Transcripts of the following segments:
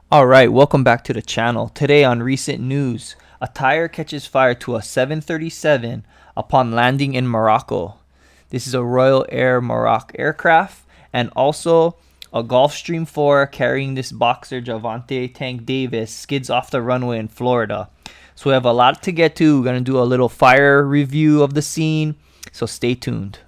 Alright, welcome back to the channel. Today on recent news, a tire catches fire to a 737 upon landing in Morocco. This is a Royal Air Maroc aircraft, and also a Gulfstream 4 carrying this boxer Gervonta Tank Davis skids off the runway in Florida. So we have a lot to get to. We're going to do a little fire review of the scene, so stay tuned.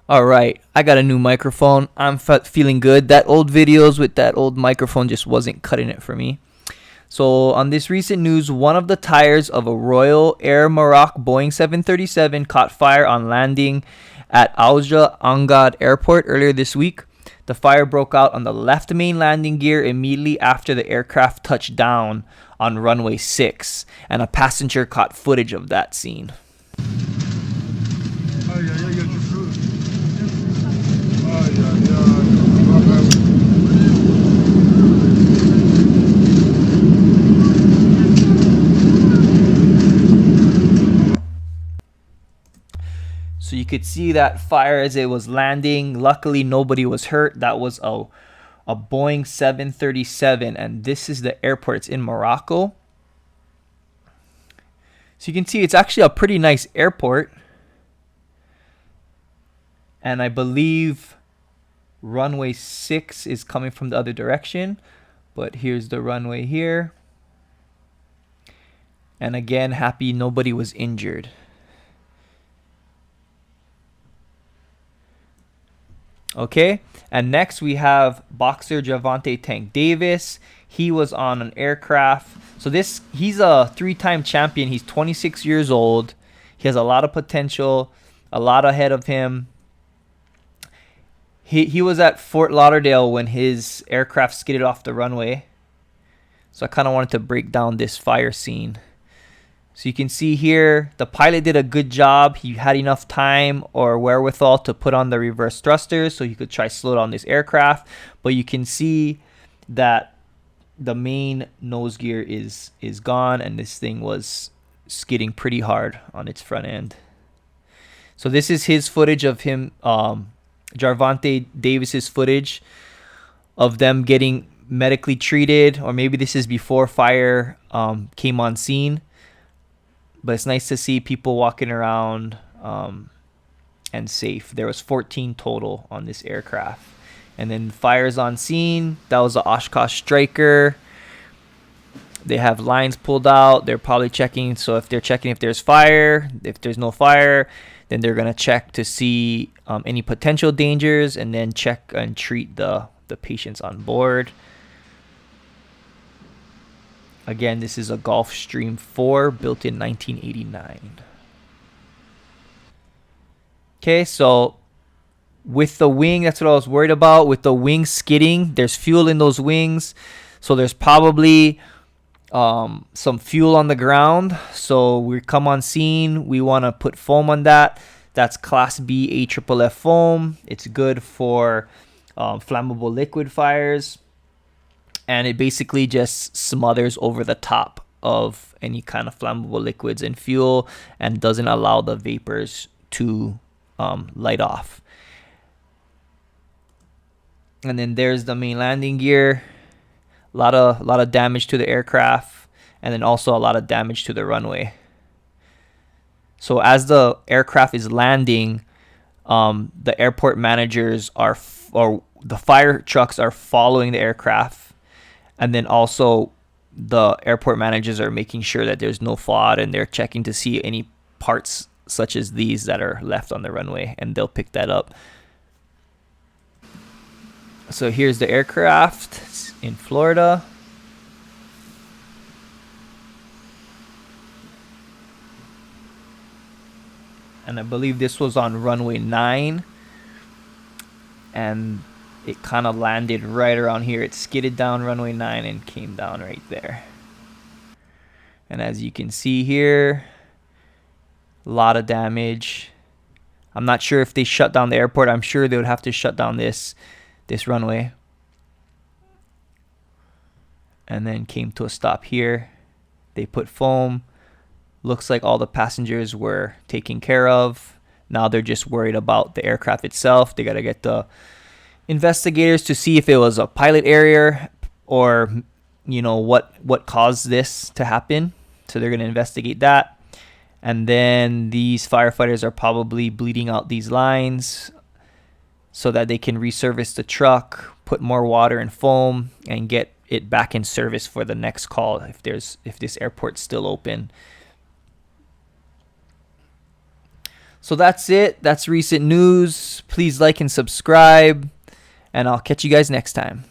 Alright, I got a new microphone. I'm feeling good. That old videos with that old microphone just wasn't cutting it for me. So on this recent news, one of the tires of a Royal Air Maroc Boeing 737 caught fire on landing at Oujda Angads Airport earlier this week. The fire broke out on the left main landing gear immediately after the aircraft touched down on runway 6, and a passenger caught footage of that scene. So you could see that fire as it was landing. Luckily, nobody was hurt. That was a Boeing 737, and this is the airport. It's in Morocco. So you can see it's actually a pretty nice airport. And I believe runway 6 is coming from the other direction. But here's the runway here. And again, happy nobody was injured. Okay, and next we have boxer Gervonta Tank Davis. He was on an aircraft. So he's a 3-time champion. He's 26 years old. He has a lot of potential, a lot ahead of him. He was at Fort Lauderdale when his aircraft skidded off the runway. So I kind of wanted to break down this fire scene. So you can see here, the pilot did a good job. He had enough time or wherewithal to put on the reverse thrusters so he could try slow down this aircraft. But you can see that the main nose gear is gone, and this thing was skidding pretty hard on its front end. So this is his footage of him, Gervonta Davis's footage of them getting medically treated, or maybe this is before fire came on scene. But it's nice to see people walking around and safe. There was 14 total on this aircraft. And then fires on scene. That was the Oshkosh Striker. They have lines pulled out. They're probably checking. So if they're checking if there's fire, if there's no fire, then they're going to check to see any potential dangers, and then check and treat the patients on board. Again, this is a Golfstream 4 built in 1989. Okay, so with the wing, that's what I was worried about. With the wings skidding, there's fuel in those wings. So there's probably some fuel on the ground. So we come on scene. We want to put foam on that. That's Class B AFFF foam. It's good for flammable liquid fires. And it basically just smothers over the top of any kind of flammable liquids and fuel, and doesn't allow the vapors to light off. And then there's the main landing gear. A lot of damage to the aircraft, and then also a lot of damage to the runway. So as the aircraft is landing, the airport managers or the fire trucks are following the aircraft. And then also the airport managers are making sure that there's no fault, and they're checking to see any parts such as these that are left on the runway, and they'll pick that up. So here's the aircraft. It's in Florida. And I believe this was on runway 9. And it kind of landed right around here. It skidded down runway 9 and came down right there. And as you can see here, a lot of damage. I'm not sure if they shut down the airport. I'm sure they would have to shut down this runway. And then came to a stop here. They put foam. Looks like all the passengers were taken care of. Now they're just worried about the aircraft itself. They got to get the investigators to see if it was a pilot error or, you know, what caused this to happen. So they're going to investigate that. And then these firefighters are probably bleeding out these lines so that they can resurface the truck, put more water and foam, and get it back in service for the next call if this airport's still open. So that's it. That's recent news. Please like and subscribe, and I'll catch you guys next time.